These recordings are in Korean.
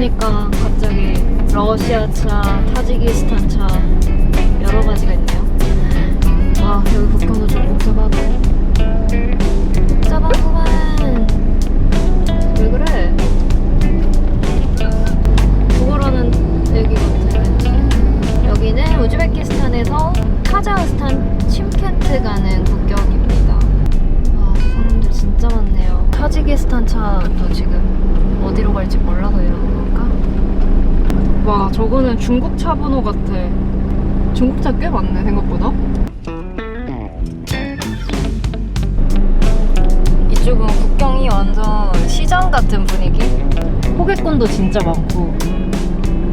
보니까 갑자기 러시아 차, 타지키스탄 차 여러 가지가 있네요. 와, 여기 국경도 좀 복잡하다. 복잡하구만. 왜 그래? 그거라는 얘기 같아. 여기는 우즈베키스탄에서 카자흐스탄 쉼켄트 가는 국경입니다. 와, 사람들 진짜 많네요. 타지키스탄 차도 지금 어디로 갈지 몰라서 이러는 건가? 와, 저거는 중국 차 번호 같아. 중국 차 꽤 많네, 생각보다. 이쪽은 국경이 완전 시장 같은 분위기? 호객꾼도 진짜 많고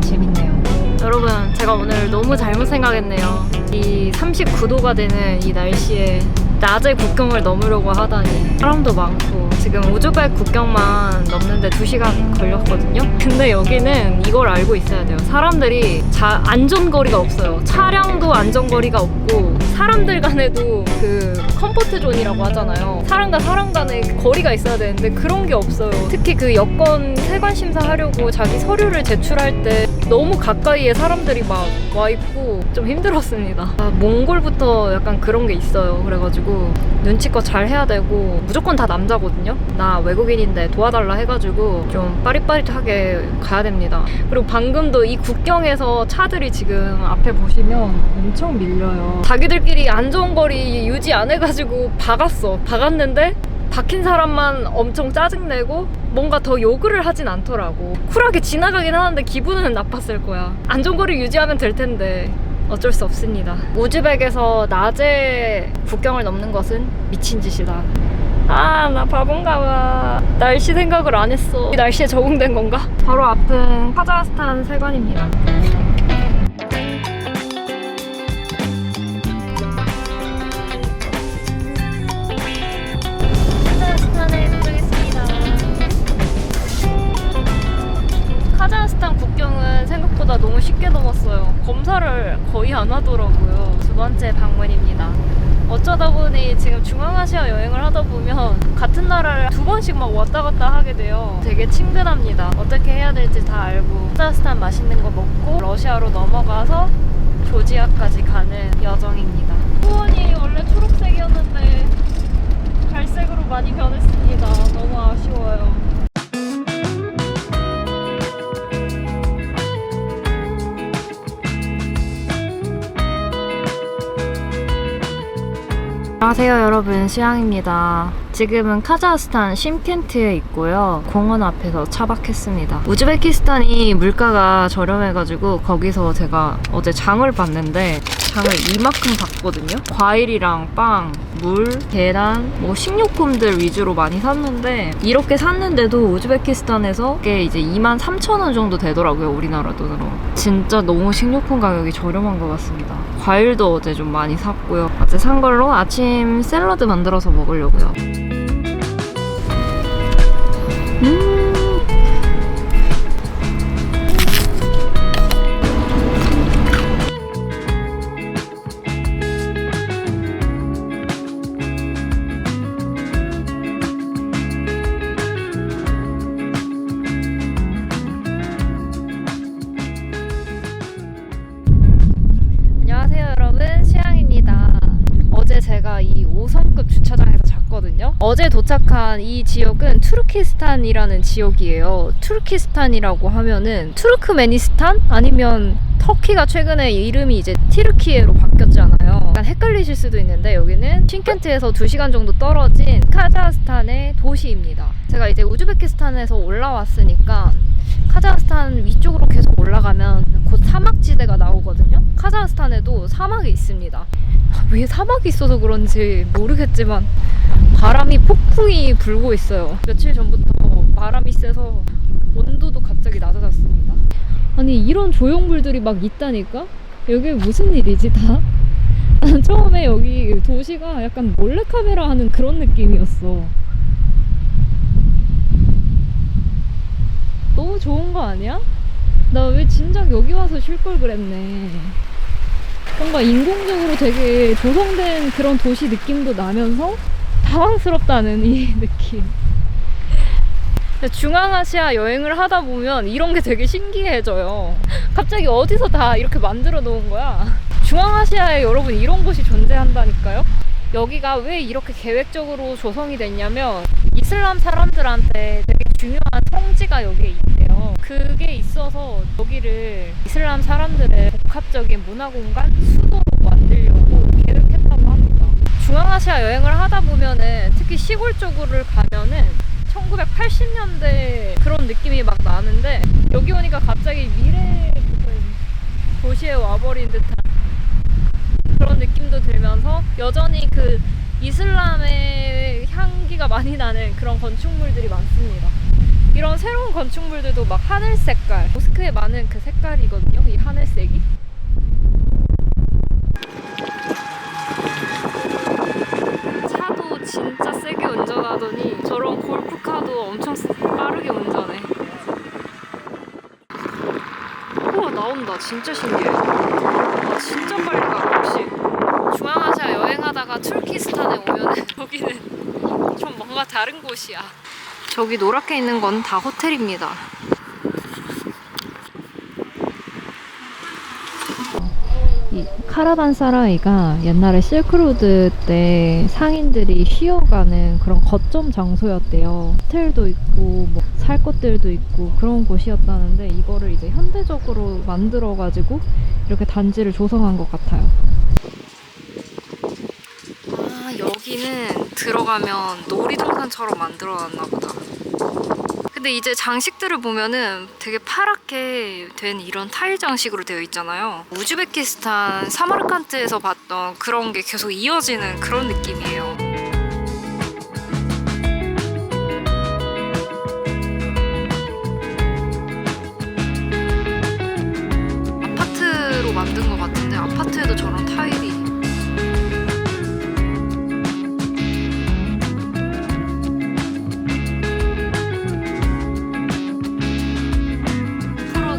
재밌네요. 여러분, 제가 오늘 너무 잘못 생각했네요. 이 39도가 되는 이 날씨에 낮에 국경을 넘으려고 하다니. 사람도 많고 지금 우즈벡 국경만 넘는데 2시간 걸렸거든요. 근데 여기는 이걸 알고 있어야 돼요. 사람들이 안전거리가 없어요. 차량도 안전거리가 없고 사람들 간에도 그 컴포트 존이라고 하잖아요. 사람과 사람 간에 거리가 있어야 되는데 그런 게 없어요. 특히 그 여권 세관 심사하려고 자기 서류를 제출할 때 너무 가까이에 사람들이 막 와 있고 좀 힘들었습니다. 몽골부터 약간 그런 게 있어요. 그래가지고 눈치껏 잘 해야 되고 무조건 다 남자거든요. 나 외국인인데 도와달라 해가지고 좀 빠릿빠릿하게 가야 됩니다. 그리고 방금도 이 국경에서 차들이 지금 앞에 보시면 엄청 밀려요. 자기들끼리 안전거리 유지 안 해가지고 박았는데 박힌 사람만 엄청 짜증내고 뭔가 더 요구를 하진 않더라고. 쿨하게 지나가긴 하는데 기분은 나빴을 거야. 안전거리 유지하면 될 텐데 어쩔 수 없습니다. 우즈벡에서 낮에 국경을 넘는 것은 미친 짓이다. 아, 나 바본가 봐. 날씨 생각을 안 했어. 이 날씨에 적응된 건가? 바로 앞은 카자흐스탄 세관입니다. 카자흐스탄 국경은 생각보다 너무 쉽게 넘었어요. 검사를 거의 안 하더라고요. 2번째 방문입니다. 어쩌다 보니 지금 중앙아시아 여행을 하다 보면 같은 나라를 2번씩 막 왔다 갔다 하게 돼요. 되게 친근합니다. 어떻게 해야 될지 다 알고 카자흐스탄 맛있는 거 먹고 러시아로 넘어가서 조지아까지 가는 여정입니다. 후원이 원래 초록색이었는데 갈색으로 많이 변했습니다. 너무 아쉬워요. 안녕하세요 여러분, 수양입니다. 지금은 카자흐스탄 쉼켄트에 있고요. 공원 앞에서 차박했습니다. 우즈베키스탄이 물가가 저렴해가지고 거기서 제가 어제 장을 봤는데 장을 이만큼 봤거든요. 과일이랑 빵, 물, 계란, 뭐 식료품들 위주로 많이 샀는데 이렇게 샀는데도 우즈베키스탄에서 이게 이제 23,000원 정도 되더라고요. 우리나라 돈으로. 진짜 너무 식료품 가격이 저렴한 것 같습니다. 과일도 어제 좀 많이 샀고요. 어제 산 걸로 아침 샐러드 만들어서 먹으려고요. 안녕하세요 여러분, 수양입니다. 어제 제가 이 5성급 주차장에서 잤거든요. 어제 도착한 이 지역은 투르키스탄이라는 지역이에요. 투르키스탄이라고 하면은 투르크메니스탄? 아니면 터키가 최근에 이름이 이제 티르키예로 바뀌었잖아요. 약간 헷갈리실 수도 있는데 여기는 쉼켄트에서 2시간 정도 떨어진 카자흐스탄의 도시입니다. 제가 이제 우즈베키스탄에서 올라왔으니까 카자흐스탄 위쪽으로 계속 올라가면 곧 사막지대가 나오거든요. 카자흐스탄에도 사막이 있습니다. 왜 사막이 있어서 그런지 모르겠지만 바람이 폭풍이 불고 있어요. 며칠 전부터 바람이 세서 온도도 갑자기 낮아졌습니다. 아니 이런 조형물들이 막 있다니까? 여기 무슨 일이지 다? 난 처음에 여기 도시가 약간 몰래카메라 하는 그런 느낌이었어. 너무 좋은 거 아니야? 나 왜 진작 여기 와서 쉴 걸 그랬네. 뭔가 인공적으로 되게 조성된 그런 도시 느낌도 나면서 당황스럽다는 이 느낌. 중앙아시아 여행을 하다 보면 이런 게 되게 신기해져요. 갑자기 어디서 다 이렇게 만들어 놓은 거야. 중앙아시아에 여러분 이런 곳이 존재한다니까요. 여기가 왜 이렇게 계획적으로 조성이 됐냐면 이슬람 사람들한테 되게 중요한 성지가 여기에 있대요. 그게 있어서 여기를 이슬람 사람들의 복합적인 문화공간 수도로 만들려고 계획했다고 합니다. 중앙아시아 여행을 하다 보면은 특히 시골 쪽으로 가면은 1980년대 그런 느낌이 막 나는데 여기 오니까 갑자기 미래 도시에 와버린 듯한 그런 느낌도 들면서 여전히 그 이슬람의 향기가 많이 나는 그런 건축물들이 많습니다. 이런 새로운 건축물들도 막 하늘 색깔, 모스크에 많은 그 색깔이거든요. 이 하늘색이. 차도 진짜 세게 운전하더니 저런 골프카도 엄청 빠르게 운전해. 우와, 나온다. 진짜 신기해. 와, 진짜 빨리 가. 역시 중앙아시아 여행하다가 투르키스탄에 오면은 여기는 좀 뭔가 다른 곳이야. 저기 노랗게 있는 건 다 호텔입니다. 이 카라반사라이가 옛날에 실크로드 때 상인들이 쉬어가는 그런 거점 장소였대요. 호텔도 있고 뭐 살 것들도 있고 그런 곳이었다는데 이거를 이제 현대적으로 만들어가지고 이렇게 단지를 조성한 것 같아요. 아, 여기는 들어가면 놀이동산처럼 만들어놨나 보다. 근데 이제 장식들을 보면은 되게 파랗게 된 이런 타일 장식으로 되어 있잖아요. 우즈베키스탄 사마르칸트에서 봤던 그런 게 계속 이어지는 그런 느낌이에요. 아파트로 만든 것 같은데 아파트에도 저런 타일이.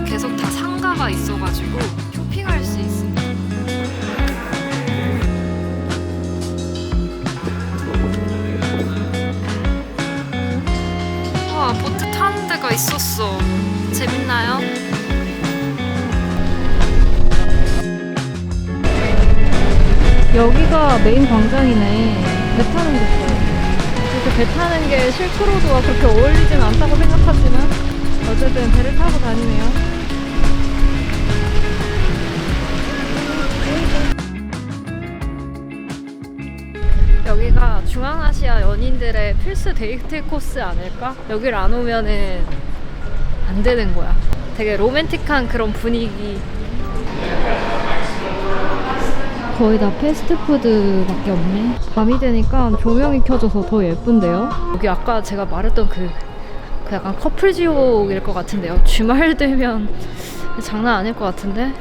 계속 다 상가가 있어가지고 쇼핑할 수 있습니다. 와, 보트 타는 데가 있었어. 재밌나요? 여기가 메인 광장이네. 배 타는 곳이에요. 이렇게 배 타는 게 실크로드와 그렇게 어울리진 않다고 생각하지만 어쨌든 배를 타고 다니네요. 여기가 중앙아시아 연인들의 필수 데이트 코스 아닐까? 여기를 안 오면은 안 되는 거야. 되게 로맨틱한 그런 분위기. 거의 다 패스트푸드밖에 없네. 밤이 되니까 조명이 켜져서 더 예쁜데요? 여기 아까 제가 말했던 그 약간 커플 지옥일 것 같은데요. 주말 되면 장난 아닐 것 같은데.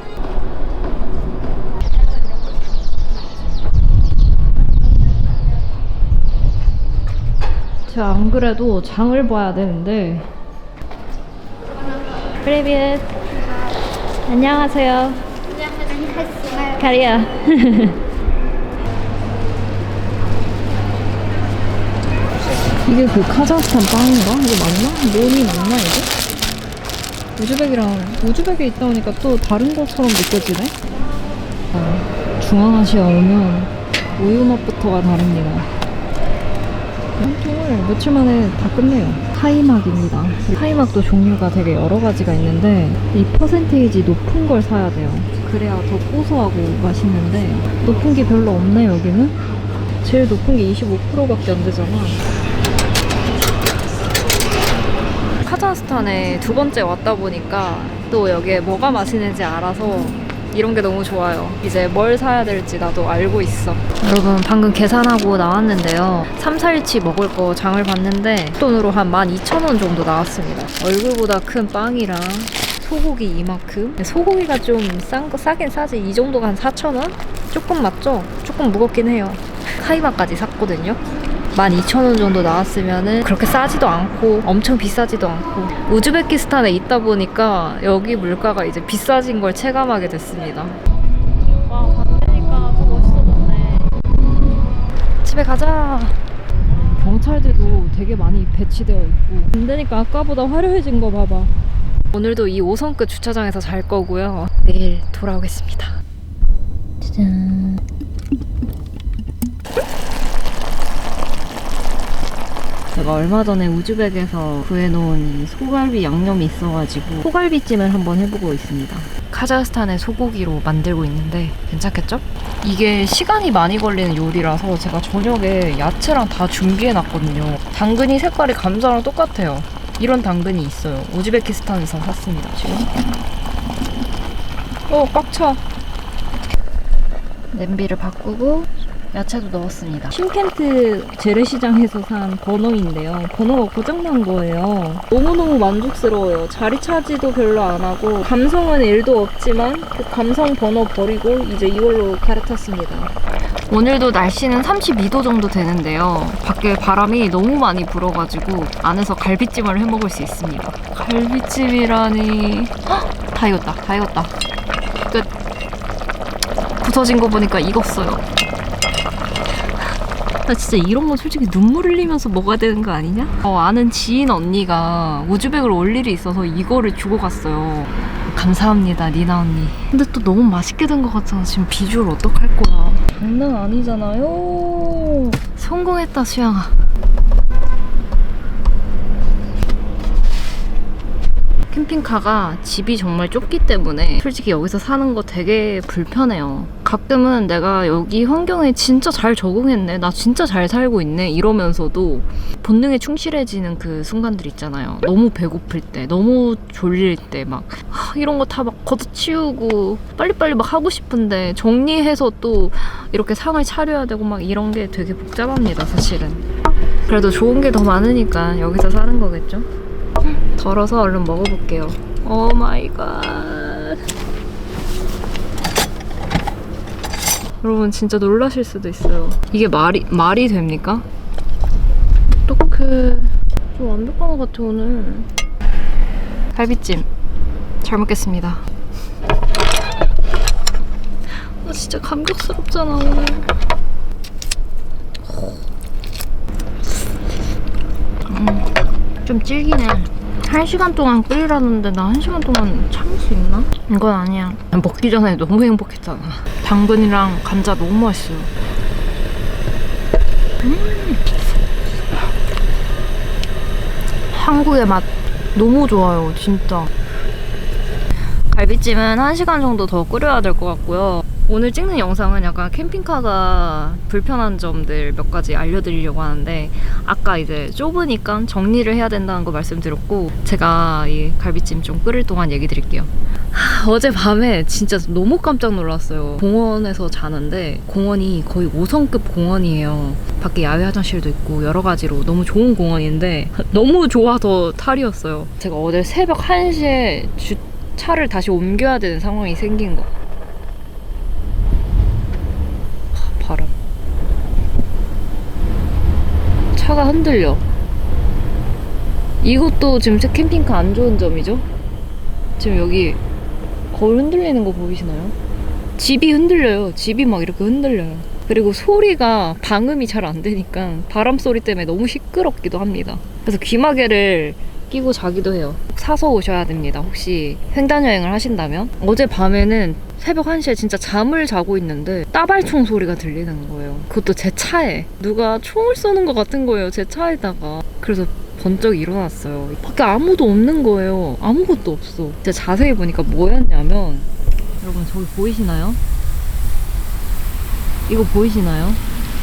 제가 안 그래도 장을 봐야 되는데. 프리빗. 안녕하세요. 카리아. 이게 그 카자흐스탄 빵인가? 이거 맞나? 몬이 맞나 이게? 우즈벡에 있다 보니까 또 다른 것처럼 느껴지네? 중앙아시아 오면 우유 맛부터가 다릅니다. 한 통을 며칠 만에 다 끝내요. 타이막입니다. 타이막도 종류가 되게 여러 가지가 있는데 이 퍼센테이지 높은 걸 사야 돼요. 그래야 더 고소하고 맛있는데 높은 게 별로 없네 여기는? 제일 높은 게 25%밖에 안 되잖아. 카자흐스탄에 두 번째 왔다 보니까 또 여기에 뭐가 맛있는지 알아서 이런 게 너무 좋아요. 이제 뭘 사야 될지 나도 알고 있어. 여러분 방금 계산하고 나왔는데요. 3, 4일치 먹을 거 장을 봤는데 돈으로 한 12,000원 정도 나왔습니다. 얼굴보다 큰 빵이랑 소고기 이만큼. 소고기가 좀 싸긴 싸지. 이 정도가 한 4,000원? 조금 맞죠? 조금 무겁긴 해요. 카이마까지 샀거든요. 12,000원 정도 나왔으면은 그렇게 싸지도 않고 엄청 비싸지도 않고. 우즈베키스탄에 있다 보니까 여기 물가가 이제 비싸진 걸 체감하게 됐습니다. 와, 밤 되니까 더 멋있어졌네. 집에 가자. 경찰들도 되게 많이 배치되어 있고 안 되니까 아까보다 화려해진 거 봐봐. 오늘도 이 5성급 주차장에서 잘 거고요. 내일 돌아오겠습니다. 짜잔. 제가 얼마 전에 우즈벡에서 구해놓은 이 소갈비 양념이 있어가지고 소갈비찜을 한번 해보고 있습니다. 카자흐스탄의 소고기로 만들고 있는데 괜찮겠죠? 이게 시간이 많이 걸리는 요리라서 제가 저녁에 야채랑 다 준비해놨거든요. 당근이 색깔이 감자랑 똑같아요. 이런 당근이 있어요. 우즈베키스탄에서 샀습니다. 지금 꽉 차. 냄비를 바꾸고 야채도 넣었습니다. 쉼켄트 재래시장에서 산 버너인데요. 버너가 고장난 거예요. 너무너무 만족스러워요. 자리 차지도 별로 안 하고 감성은 1도 없지만 그 감성 버너 버리고 이제 이걸로 갈아탔습니다. 오늘도 날씨는 32도 정도 되는데요. 밖에 바람이 너무 많이 불어가지고 안에서 갈비찜을 해먹을 수 있습니다. 갈비찜이라니. 헉! 다 익었다. 다 익었다. 끝. 부서진 거 보니까 익었어요. 나 진짜 이런 거 솔직히 눈물 흘리면서 먹어야 되는 거 아니냐? 아는 지인 언니가 우즈벡을 올 일이 있어서 이거를 주고 갔어요. 감사합니다, 니나 언니. 근데 또 너무 맛있게 된 것 같아서 지금 비주얼 어떡할 거야. 장난 아니잖아요. 성공했다, 수양아. 캠핑카가 집이 정말 좁기 때문에 솔직히 여기서 사는 거 되게 불편해요. 가끔은 내가 여기 환경에 진짜 잘 적응했네, 나 진짜 잘 살고 있네 이러면서도 본능에 충실해지는 그 순간들 있잖아요. 너무 배고플 때, 너무 졸릴 때 막 이런 거 다 막 걷어치우고 빨리빨리 막 하고 싶은데 정리해서 또 이렇게 상을 차려야 되고 막 이런 게 되게 복잡합니다, 사실은. 그래도 좋은 게 더 많으니까 여기서 사는 거겠죠? 덜어서 얼른 먹어볼게요. 오 마이 갓. 여러분 진짜 놀라실 수도 있어요. 이게 말이 됩니까? 어떡해. 좀 완벽한 것 같아 오늘. 갈비찜 잘 먹겠습니다. 진짜 감격스럽잖아 오늘. 좀 질기네. 1시간 동안 끓이라는데 나 1시간 동안 참을 수 있나? 이건 아니야. 먹기 전에 너무 행복했잖아. 당근이랑 감자 너무 맛있어요. 한국의 맛 너무 좋아요, 진짜. 갈비찜은 1시간 정도 더 끓여야 될 것 같고요. 오늘 찍는 영상은 약간 캠핑카가 불편한 점들 몇 가지 알려드리려고 하는데, 아까 이제 좁으니까 정리를 해야 된다는 거 말씀드렸고, 제가 이 갈비찜 좀 끓일 동안 얘기 드릴게요. 어젯밤에 진짜 너무 깜짝 놀랐어요. 공원에서 자는데 공원이 거의 5성급 공원이에요. 밖에 야외 화장실도 있고 여러 가지로 너무 좋은 공원인데 너무 좋아서 탈이었어요. 제가 어제 새벽 1시에 차를 다시 옮겨야 되는 상황이 생긴 거. 바람. 차가 흔들려. 이것도 지금 제 캠핑카 안 좋은 점이죠? 지금 여기 거울 흔들리는 거 보이시나요? 집이 흔들려요. 집이 막 이렇게 흔들려요. 그리고 소리가 방음이 잘 안 되니까 바람 소리 때문에 너무 시끄럽기도 합니다. 그래서 귀마개를 끼고 자기도 해요. 사서 오셔야 됩니다. 혹시 횡단 여행을 하신다면. 어젯밤에는 새벽 1시에 진짜 잠을 자고 있는데 따발총 소리가 들리는 거예요. 그것도 제 차에 누가 총을 쏘는 것 같은 거예요, 제 차에다가. 그래서 번쩍 일어났어요. 밖에 아무도 없는 거예요. 아무것도 없어. 제가 자세히 보니까 뭐였냐면, 여러분 저기 보이시나요? 이거 보이시나요?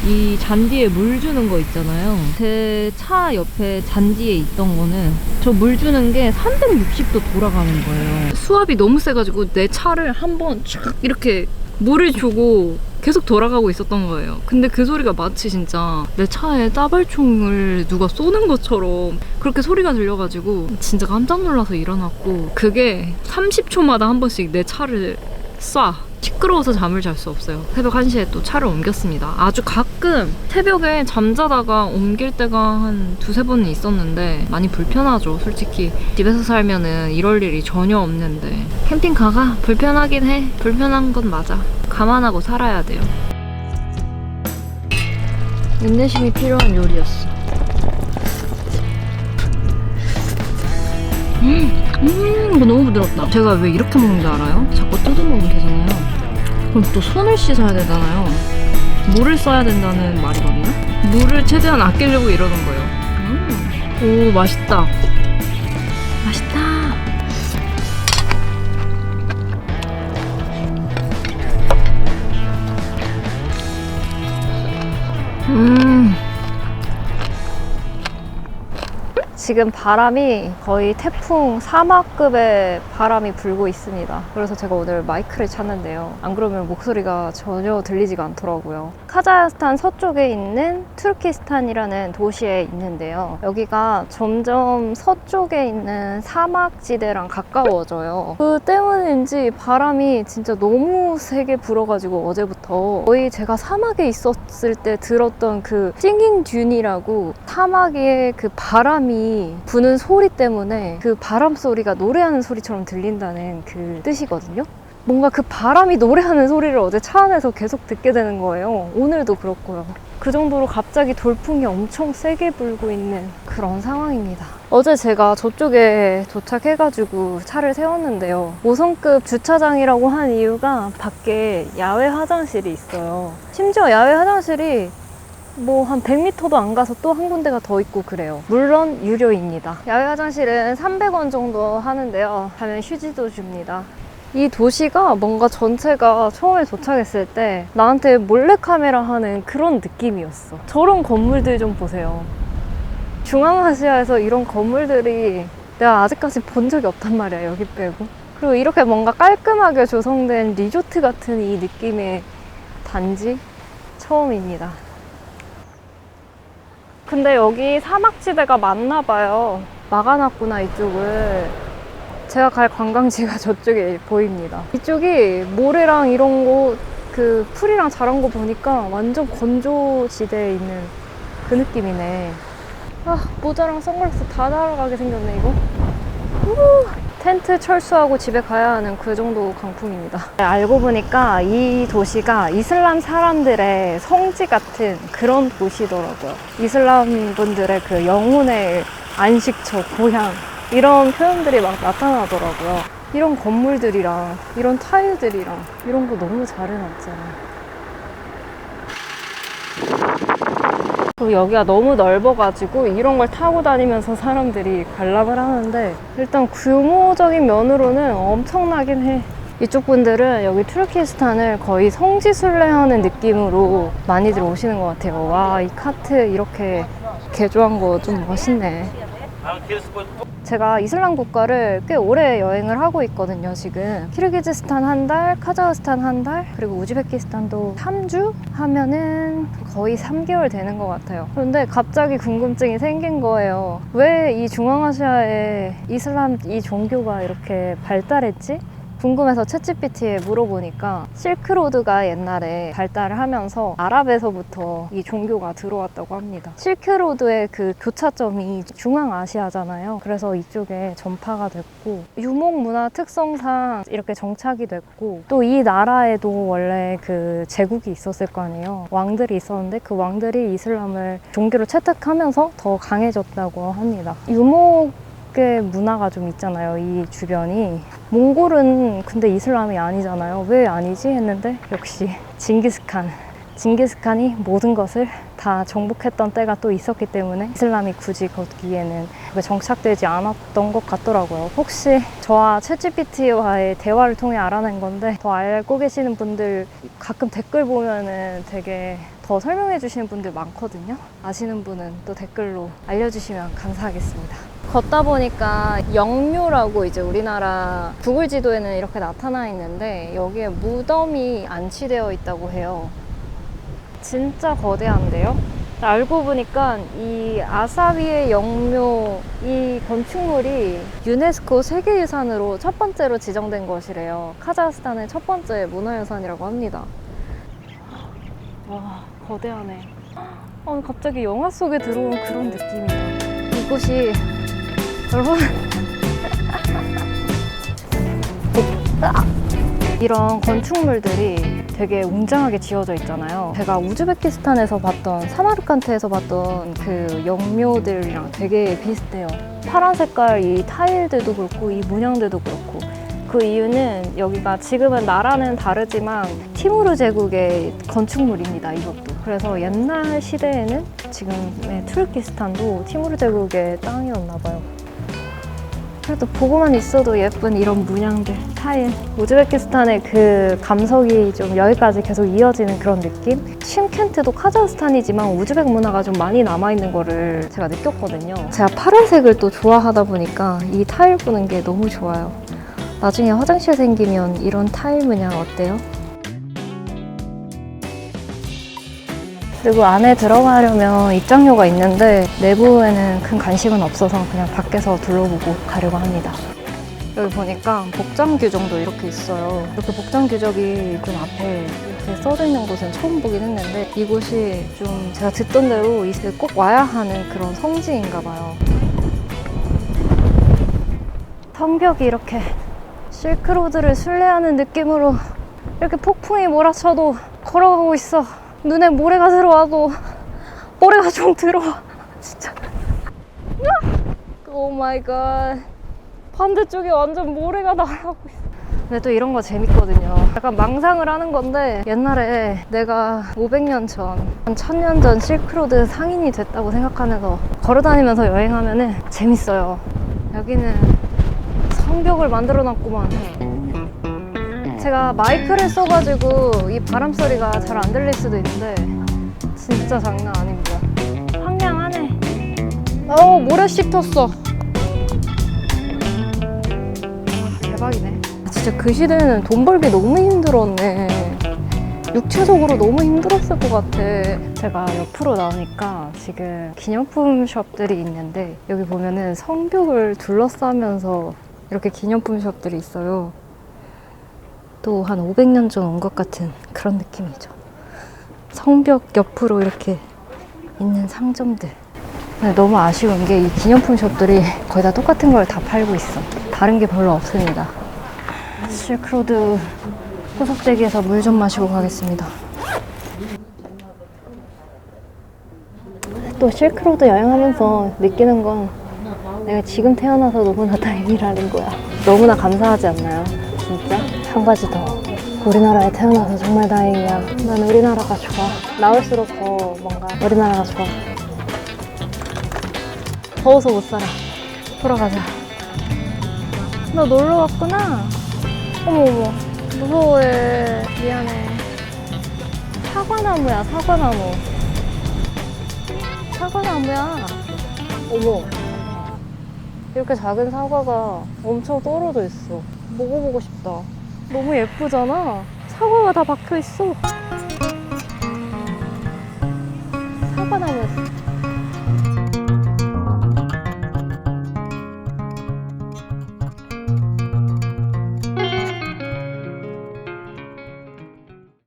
이 잔디에 물 주는 거 있잖아요. 제 차 옆에 잔디에 있던 거는 저 물 주는 게 360도 돌아가는 거예요. 수압이 너무 세가지고 내 차를 한번 쫙 이렇게 물을 주고 계속 돌아가고 있었던 거예요. 근데 그 소리가 마치 진짜 내 차에 따발총을 누가 쏘는 것처럼 그렇게 소리가 들려가지고 진짜 깜짝 놀라서 일어났고, 그게 30초마다 한 번씩 내 차를 쏴. 시끄러워서 잠을 잘 수 없어요. 새벽 1시에 또 차를 옮겼습니다. 아주 가끔 새벽에 잠자다가 옮길 때가 한 2-3번은 있었는데 많이 불편하죠. 솔직히 집에서 살면은 이럴 일이 전혀 없는데 캠핑카가 불편하긴 해. 불편한 건 맞아. 감안하고 살아야 돼요. 인내심이 필요한 요리였어. 이거 너무 부드럽다. 제가 왜 이렇게 먹는 줄 알아요? 자꾸 뜯어먹으면 되잖아요. 그럼 또 손을 씻어야 되잖아요. 물을 써야 된다는 말이거든요. 물을 최대한 아끼려고 이러는 거예요. 오, 맛있다. 맛있다. 지금 바람이 거의 태풍 사막급의 바람이 불고 있습니다. 그래서 제가 오늘 마이크를 찾는데요. 안 그러면 목소리가 전혀 들리지가 않더라고요. 카자흐스탄 서쪽에 있는 투르키스탄이라는 도시에 있는데요. 여기가 점점 서쪽에 있는 사막지대랑 가까워져요. 그 때문인지 바람이 진짜 너무 세게 불어가지고 어제부터 거의 제가 사막에 있었을 때 들었던 그 싱잉 듄이라고 사막의 그 바람이 부는 소리 때문에 그 바람 소리가 노래하는 소리처럼 들린다는 그 뜻이거든요. 뭔가 그 바람이 노래하는 소리를 어제 차 안에서 계속 듣게 되는 거예요. 오늘도 그렇고요. 그 정도로 갑자기 돌풍이 엄청 세게 불고 있는 그런 상황입니다. 어제 제가 저쪽에 도착해가지고 차를 세웠는데요. 5성급 주차장이라고 한 이유가 밖에 야외 화장실이 있어요. 심지어 야외 화장실이 뭐 한 100m도 안 가서 또 한 군데가 더 있고 그래요. 물론 유료입니다. 야외 화장실은 300원 정도 하는데요. 가면 휴지도 줍니다. 이 도시가 뭔가 전체가 처음에 도착했을 때 나한테 몰래카메라 하는 그런 느낌이었어. 저런 건물들 좀 보세요. 중앙아시아에서 이런 건물들이 내가 아직까지 본 적이 없단 말이야, 여기 빼고. 그리고 이렇게 뭔가 깔끔하게 조성된 리조트 같은 이 느낌의 단지 처음입니다. 근데 여기 사막지대가 많나 봐요. 막아놨구나, 이쪽을. 제가 갈 관광지가 저쪽에 보입니다. 이쪽이 모래랑 이런 거, 그 풀이랑 자란 거 보니까 완전 건조지대에 있는 그 느낌이네. 아, 모자랑 선글라스 다 날아가게 생겼네, 이거. 텐트 철수하고 집에 가야 하는 그 정도 강풍입니다. 알고 보니까 이 도시가 이슬람 사람들의 성지 같은 그런 도시더라고요. 이슬람 분들의 그 영혼의 안식처, 고향 이런 표현들이 막 나타나더라고요. 이런 건물들이랑 이런 타일들이랑 이런 거 너무 잘 해놨잖아요. 그리고 여기가 너무 넓어가지고 이런 걸 타고 다니면서 사람들이 관람을 하는데 일단 규모적인 면으로는 엄청나긴 해. 이쪽 분들은 여기 투르키스탄을 거의 성지순례하는 느낌으로 많이들 오시는 것 같아요. 와, 이 카트 이렇게 개조한 거 좀 멋있네. 제가 이슬람 국가를 꽤 오래 여행을 하고 있거든요, 지금. 키르기즈스탄 한 달, 카자흐스탄 한 달, 그리고 우즈베키스탄도 3주 하면은 거의 3개월 되는 것 같아요. 그런데 갑자기 궁금증이 생긴 거예요. 왜 이 중앙아시아에 이슬람 이 종교가 이렇게 발달했지? 궁금해서 챗GPT에 물어보니까 실크로드가 옛날에 발달을 하면서 아랍에서부터 이 종교가 들어왔다고 합니다. 실크로드의 그 교차점이 중앙아시아잖아요. 그래서 이쪽에 전파가 됐고 유목문화 특성상 이렇게 정착이 됐고 또 이 나라에도 원래 그 제국이 있었을 거 아니에요. 왕들이 있었는데 그 왕들이 이슬람을 종교로 채택하면서 더 강해졌다고 합니다. 유목의 문화가 좀 있잖아요, 이 주변이. 몽골은 근데 이슬람이 아니잖아요. 왜 아니지 했는데 역시 징기스칸이 모든 것을 다 정복했던 때가 또 있었기 때문에 이슬람이 굳이 거기에는 정착되지 않았던 것 같더라고요. 혹시 저와 챗GPT와의 대화를 통해 알아낸 건데 더 알고 계시는 분들 가끔 댓글 보면은 되게 더 설명해 주시는 분들 많거든요. 아시는 분은 또 댓글로 알려주시면 감사하겠습니다. 걷다 보니까 영묘라고 이제 우리나라 구글 지도에는 이렇게 나타나 있는데 여기에 무덤이 안치되어 있다고 해요. 진짜 거대한데요? 알고 보니까 이 아사위의 영묘 이 건축물이 유네스코 세계유산으로 첫 번째로 지정된 것이래요. 카자흐스탄의 첫 번째 문화유산이라고 합니다. 와, 거대하네. 갑자기 영화 속에 들어온 그런 느낌이다. 이곳이 여러분 이런 건축물들이 되게 웅장하게 지어져 있잖아요. 제가 우즈베키스탄에서 봤던, 사마르칸트에서 봤던 그 영묘들이랑 되게 비슷해요. 파란 색깔 이 타일들도 그렇고 이 문양들도 그렇고. 그 이유는 여기가 지금은 나라는 다르지만 티무르 제국의 건축물입니다, 이것도. 그래서 옛날 시대에는 지금의 투르키스탄도 티무르 제국의 땅이었나 봐요. 그래도 보고만 있어도 예쁜 이런 문양들, 타일. 우즈베키스탄의 그 감성이 좀 여기까지 계속 이어지는 그런 느낌? 쉼켄트도 카자흐스탄이지만 우즈벡 문화가 좀 많이 남아있는 거를 제가 느꼈거든요. 제가 파란색을 또 좋아하다 보니까 이 타일 보는 게 너무 좋아요. 나중에 화장실 생기면 이런 타일 문양 어때요? 그리고 안에 들어가려면 입장료가 있는데 내부에는 큰 관심은 없어서 그냥 밖에서 둘러보고 가려고 합니다. 여기 보니까 복장 규정도 이렇게 있어요. 이렇게 복장 규정이 좀 앞에 이렇게 써져 있는 곳은 처음 보긴 했는데 이곳이 좀 제가 듣던 대로 이제 꼭 와야 하는 그런 성지인가 봐요. 성벽이 이렇게 실크로드를 순례하는 느낌으로 이렇게 폭풍이 몰아쳐도 걸어가고 있어. 눈에 모래가 들어와도 모래가 좀 들어와. 진짜. 오 마이 갓. 반대쪽에 완전 모래가 날아오고 있어. 근데 또 이런 거 재밌거든요. 약간 망상을 하는 건데 옛날에 내가 500년 전, 한 1000년 전 실크로드 상인이 됐다고 생각하면서 걸어다니면서 여행하면은 재밌어요. 여기는 성벽을 만들어 놨구만. 제가 마이크를 써가지고 이 바람 소리가 잘 안 들릴 수도 있는데 진짜 장난 아닙니다. 황량하네. 모래 씻었어. 대박이네. 진짜 그 시대는 돈 벌기 너무 힘들었네. 육체적으로 너무 힘들었을 것 같아. 제가 옆으로 나오니까 지금 기념품 숍들이 있는데 여기 보면은 성벽을 둘러싸면서 이렇게 기념품 숍들이 있어요. 또 한 500년 전 온 것 같은 그런 느낌이죠. 성벽 옆으로 이렇게 있는 상점들. 근데 너무 아쉬운 게 이 기념품 숍들이 거의 다 똑같은 걸 다 팔고 있어. 다른 게 별로 없습니다. 실크로드 호석대기에서 물 좀 마시고 가겠습니다. 또 실크로드 여행하면서 느끼는 건 내가 지금 태어나서 너무나 다행이라는 거야. 너무나 감사하지 않나요? 진짜? 한 가지 더. 우리나라에 태어나서 정말 다행이야. 난 우리나라가 좋아. 나올수록 더 뭔가 우리나라가 좋아. 더워서 못 살아. 돌아가자. 너 놀러 왔구나? 어머어머. 무서워해. 미안해. 사과나무야, 사과나무. 사과나무야. 어머. 이렇게 작은 사과가 엄청 떨어져 있어. 먹어보고 싶다. 너무 예쁘잖아. 사과가 다 박혀있어.